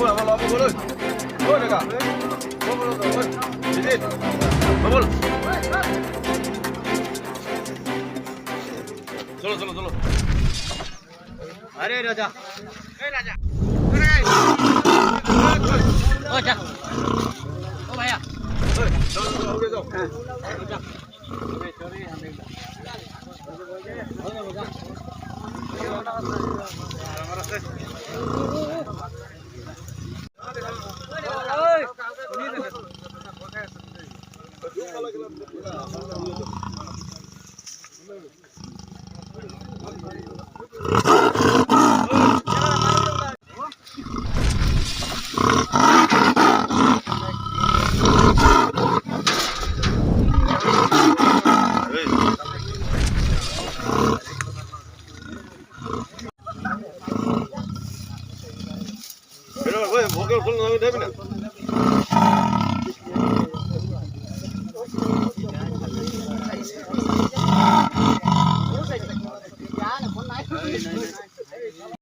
bola, bola, bola. Bola, dekat. Bola, bola. Sini. Bola. चलो चलो चलो अरे राजा राजा ओ जा ओ भैया चलो चलो आगे जाओ Pero, bueno, ¿por qué no lo debes?